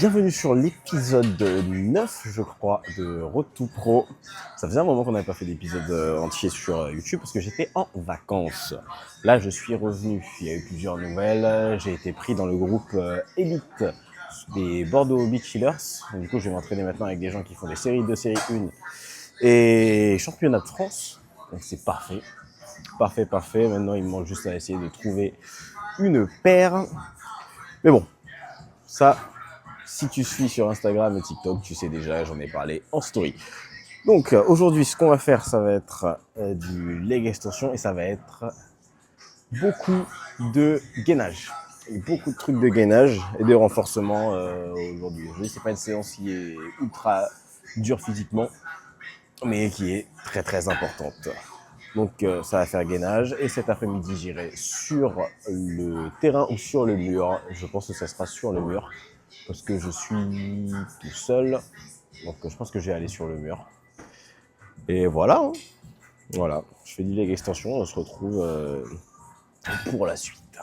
Bienvenue sur l'épisode 9, je crois, de Road to Pro. Ça faisait un moment qu'on n'avait pas fait d'épisode entier sur YouTube parce que j'étais en vacances. Là, je suis revenu. Il y a eu plusieurs nouvelles. J'ai été pris dans le groupe élite des Bordeaux Beach Healers. Du coup, je vais m'entraîner maintenant avec des gens qui font des séries 2, série 1 et championnat de France. Donc, c'est parfait. Parfait, parfait. Maintenant, il me manque juste à essayer de trouver une paire. Mais bon, ça... Si tu suis sur Instagram et TikTok, tu sais déjà, j'en ai parlé en story. Donc aujourd'hui, ce qu'on va faire, ça va être du leg extension et ça va être beaucoup de gainage. Et beaucoup de trucs de gainage et de renforcement aujourd'hui. Aujourd'hui, c'est pas une séance qui est ultra dure physiquement, mais qui est très très importante. Donc ça va faire gainage et cet après-midi, j'irai sur le terrain ou sur le mur. Je pense que ça sera sur le mur parce que je suis tout seul. Donc je pense que je vais aller sur le mur. Et voilà, hein. Voilà, je fais du leg extension, on se retrouve pour la suite.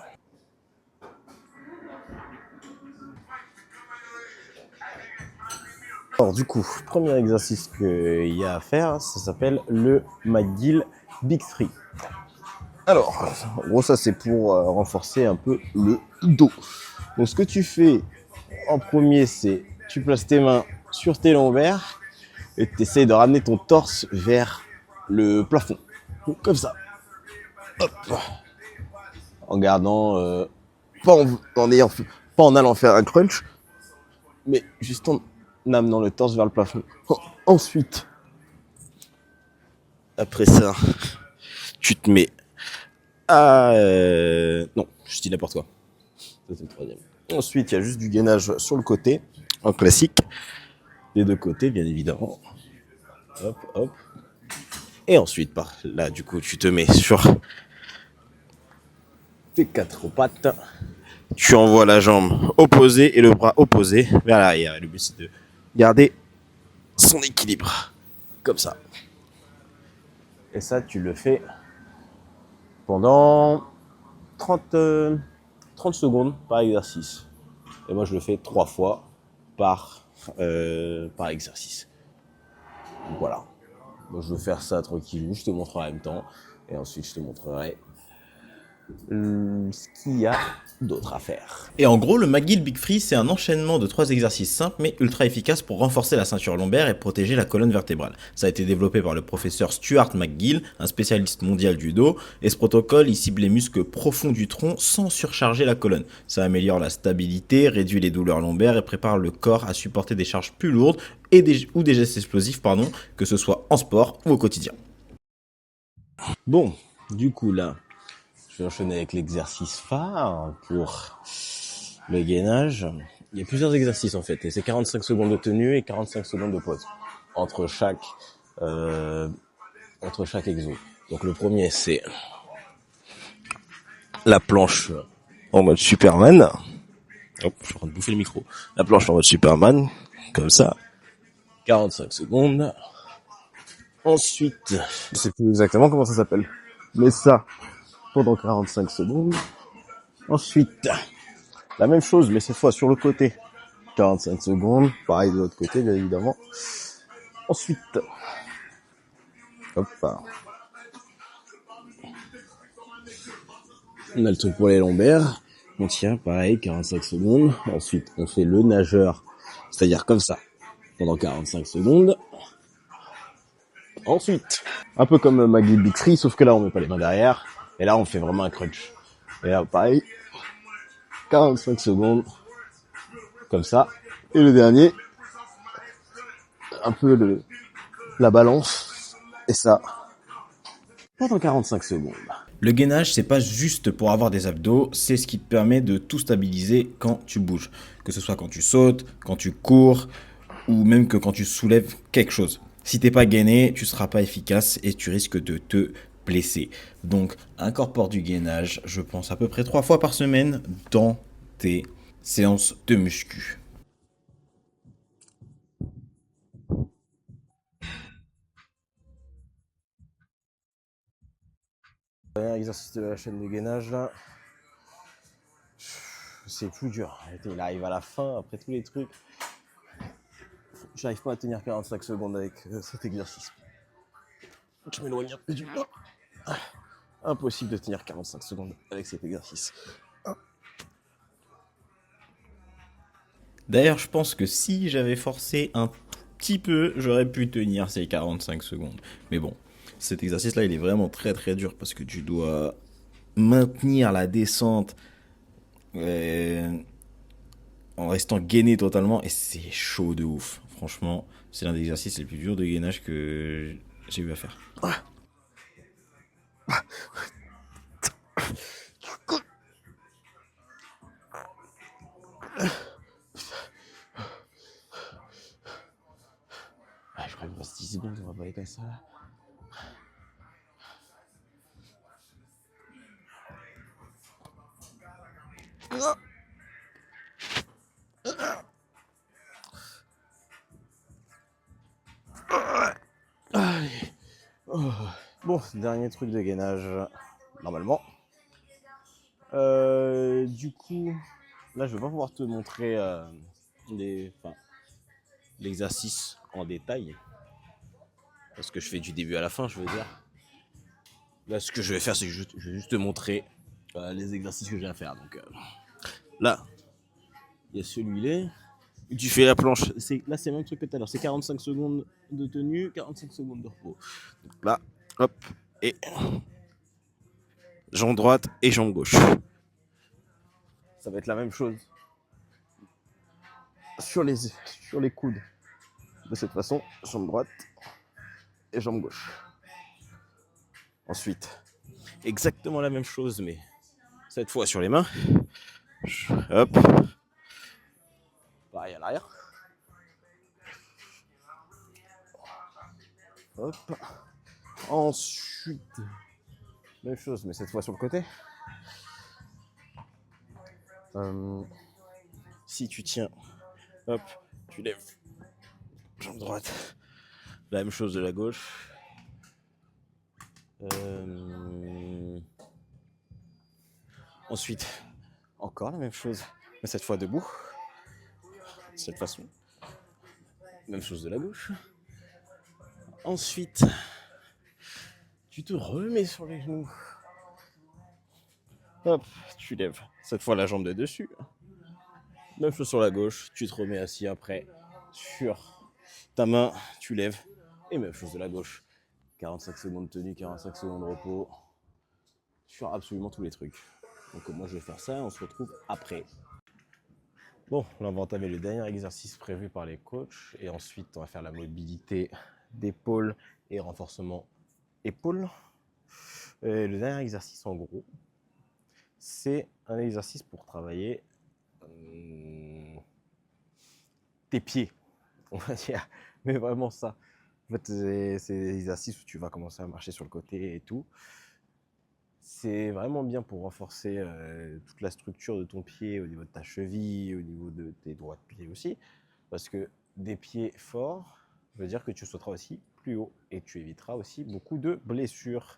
Alors du coup, premier exercice qu'il y a à faire, ça s'appelle le McGill Big Three. Alors, en gros ça c'est pour renforcer un peu le dos. Donc ce que tu fais en premier, c'est tu places tes mains sur tes lombaires et tu essaies de ramener ton torse vers le plafond. Comme ça. Hop. En gardant, pas en allant faire un crunch, mais juste en amenant le torse vers le plafond. Ensuite, après ça, tu te mets à... Non, je dis n'importe quoi. Ça, c'est le troisième. Ensuite, il y a juste du gainage sur le côté, en classique. Les deux côtés, bien évidemment. Hop, hop. Et ensuite, par là, du coup, tu te mets sur tes quatre pattes. Tu envoies la jambe opposée et le bras opposé vers l'arrière. Le but, c'est de garder son équilibre. Comme ça. Et ça, tu le fais pendant 30 secondes par exercice. Et moi, je le fais 3 fois par exercice. Donc, voilà. Moi, je veux faire ça tranquille. Je te montrerai en même temps. Et ensuite, je te montrerai ce qu'il y a d'autre à faire. Et en gros, le McGill Big Free, c'est un enchaînement de 3 exercices simples mais ultra efficaces pour renforcer la ceinture lombaire et protéger la colonne vertébrale. Ça a été développé par le professeur Stuart McGill, un spécialiste mondial du dos, et ce protocole, il cible les muscles profonds du tronc sans surcharger la colonne. Ça améliore la stabilité, réduit les douleurs lombaires et prépare le corps à supporter des charges plus lourdes ou des gestes explosifs, que ce soit en sport ou au quotidien. Bon, du coup, là, je vais enchaîner avec l'exercice phare pour le gainage. Il y a plusieurs exercices en fait, et c'est 45 secondes de tenue et 45 secondes de pause entre chaque exo. Donc le premier, c'est la planche en mode Superman. Hop, je suis en train de bouffer le micro. La planche en mode Superman, comme ça. 45 secondes. Ensuite, je sais plus exactement comment ça s'appelle, mais ça, pendant 45 secondes. Ensuite, la même chose, mais cette fois sur le côté. 45 secondes. Pareil de l'autre côté, bien évidemment. Ensuite, hop, on a le truc pour les lombaires. On tient, pareil, 45 secondes. Ensuite, on fait le nageur, c'est-à-dire comme ça, pendant 45 secondes. Ensuite, un peu comme McGill Big Free, sauf que là, on met pas les mains derrière. Et là, on fait vraiment un crunch. Et là, pareil, 45 secondes, comme ça. Et le dernier, un peu la balance. Et ça, pendant 45 secondes. Le gainage, c'est pas juste pour avoir des abdos, c'est ce qui te permet de tout stabiliser quand tu bouges. Que ce soit quand tu sautes, quand tu cours, ou même que quand tu soulèves quelque chose. Si t'es pas gainé, tu seras pas efficace et tu risques de te blesser. Donc, incorpore du gainage, je pense à peu près 3 fois par semaine dans tes séances de muscu. Dernier exercice de la chaîne de gainage là. c'est plus dur. Il arrive à la fin, après tous les trucs. J'arrive pas à tenir 45 secondes avec cet exercice. Je m'éloigne un peu du bas. Impossible de tenir 45 secondes avec cet exercice. D'ailleurs, je pense que si j'avais forcé un petit peu, j'aurais pu tenir ces 45 secondes. Mais bon, cet exercice-là, il est vraiment très très dur parce que tu dois maintenir la descente en restant gainé totalement et c'est chaud de ouf. Franchement, c'est l'un des exercices les plus durs de gainage que j'ai eu à faire. Je crois qu'il me reste 10 secondes, on va pas aller comme ça là. Allez. Oh. Bon, dernier truc de gainage, normalement. Du coup, là je vais pas pouvoir te montrer l'exercice en détail. Parce que je fais du début à la fin, je veux dire. Là, ce que je vais faire, c'est que je vais juste te montrer les exercices que j'ai à faire. Donc là, il y a celui-là. Tu fais la planche. Là, c'est le même truc que tout à l'heure. C'est 45 secondes de tenue, 45 secondes de repos. Donc là, hop, et jambe droite et jambe gauche. Ça va être la même chose sur les coudes. De cette façon, jambe droite et jambe gauche. Ensuite, exactement la même chose, mais cette fois sur les mains. Hop. Pareil à l'arrière. Hop. Ensuite, même chose, mais cette fois sur le côté. Si tu tiens, hop, tu lèves. Jambe droite. La même chose de la gauche. Ensuite, encore la même chose, mais cette fois debout. De cette façon. Même chose de la gauche. Ensuite, tu te remets sur les genoux. Hop, tu lèves. Cette fois la jambe de dessus. Même chose sur la gauche. Tu te remets assis après sur ta main. Tu lèves. Et même chose de la gauche. 45 secondes de tenue, 45 secondes de repos. Sur absolument tous les trucs. Donc moi je vais faire ça. On se retrouve après. Bon, là on va entamer le dernier exercice prévu par les coachs. Et ensuite on va faire la mobilité d'épaule et renforcement épaule. Le dernier exercice en gros, c'est un exercice pour travailler tes pieds, on va dire, mais vraiment ça. En fait, c'est des exercices où tu vas commencer à marcher sur le côté et tout. C'est vraiment bien pour renforcer toute la structure de ton pied au niveau de ta cheville, au niveau de tes doigts de pied aussi. Parce que des pieds forts veut dire que tu sauteras aussi plus haut et tu éviteras aussi beaucoup de blessures.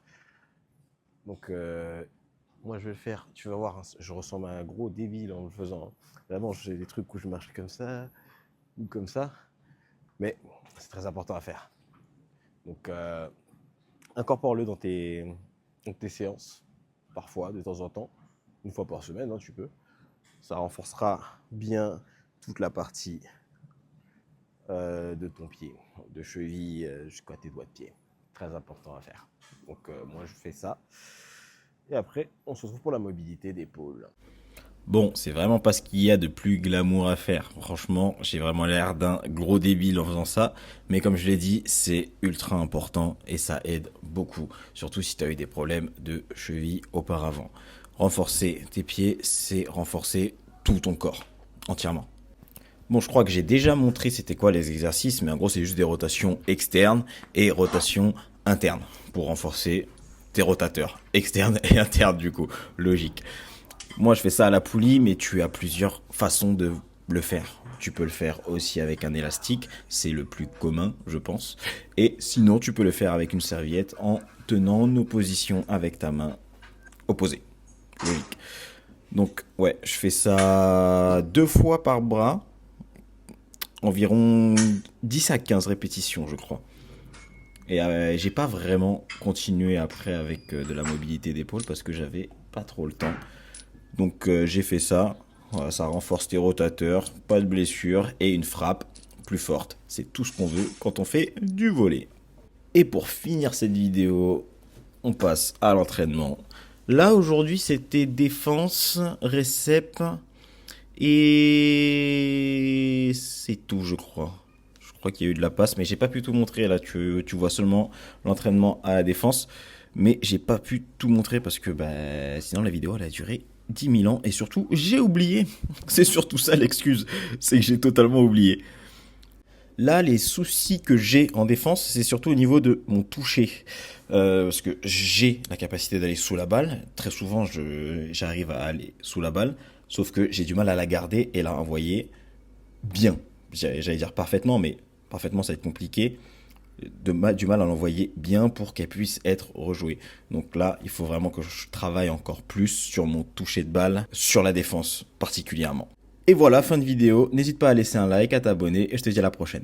Donc, moi je vais le faire, tu vas voir, hein, je ressemble à un gros débile en le faisant. Vraiment, j'ai des trucs où je marche comme ça ou comme ça, mais c'est très important à faire. Donc, incorpore-le dans tes séances, parfois, de temps en temps, une fois par semaine, hein, tu peux. Ça renforcera bien toute la partie de ton pied, de cheville jusqu'à tes doigts de pied. Très important à faire. Donc, moi je fais ça. Et après, on se retrouve pour la mobilité d'épaule. Bon, c'est vraiment pas ce qu'il y a de plus glamour à faire. Franchement, j'ai vraiment l'air d'un gros débile en faisant ça. Mais comme je l'ai dit, c'est ultra important et ça aide beaucoup. Surtout si tu as eu des problèmes de cheville auparavant. Renforcer tes pieds, c'est renforcer tout ton corps, entièrement. Bon, je crois que j'ai déjà montré c'était quoi les exercices, mais en gros, c'est juste des rotations externes et rotations internes pour renforcer tes rotateurs externes et internes du coup, logique. Moi, je fais ça à la poulie, mais tu as plusieurs façons de le faire. Tu peux le faire aussi avec un élastique, c'est le plus commun, je pense. Et sinon, tu peux le faire avec une serviette en tenant nos positions avec ta main opposée. Logique. Donc ouais, je fais ça 2 fois par bras, environ 10 à 15 répétitions, je crois. Et j'ai pas vraiment continué après avec de la mobilité d'épaule parce que j'avais pas trop le temps. Donc j'ai fait ça. Voilà, ça renforce tes rotateurs, pas de blessure et une frappe plus forte. C'est tout ce qu'on veut quand on fait du volley. Et pour finir cette vidéo, on passe à l'entraînement. Là aujourd'hui c'était défense, récep et c'est tout je crois. Je crois qu'il y a eu de la passe mais j'ai pas pu tout montrer là. Tu vois seulement l'entraînement à la défense. Mais j'ai pas pu tout montrer parce que sinon la vidéo elle a duré 10 000 ans et surtout j'ai oublié. C'est surtout ça l'excuse, c'est que j'ai totalement oublié. Là, les soucis que j'ai en défense, c'est surtout au niveau de mon toucher. Parce que j'ai la capacité d'aller sous la balle. Très souvent, j'arrive à aller sous la balle. Sauf que j'ai du mal à la garder et la envoyer bien. J'allais dire parfaitement, mais parfaitement, ça va être compliqué. Du mal à l'envoyer bien pour qu'elle puisse être rejouée. Donc là, il faut vraiment que je travaille encore plus sur mon toucher de balle, sur la défense particulièrement. Et voilà, fin de vidéo. N'hésite pas à laisser un like, à t'abonner et je te dis à la prochaine.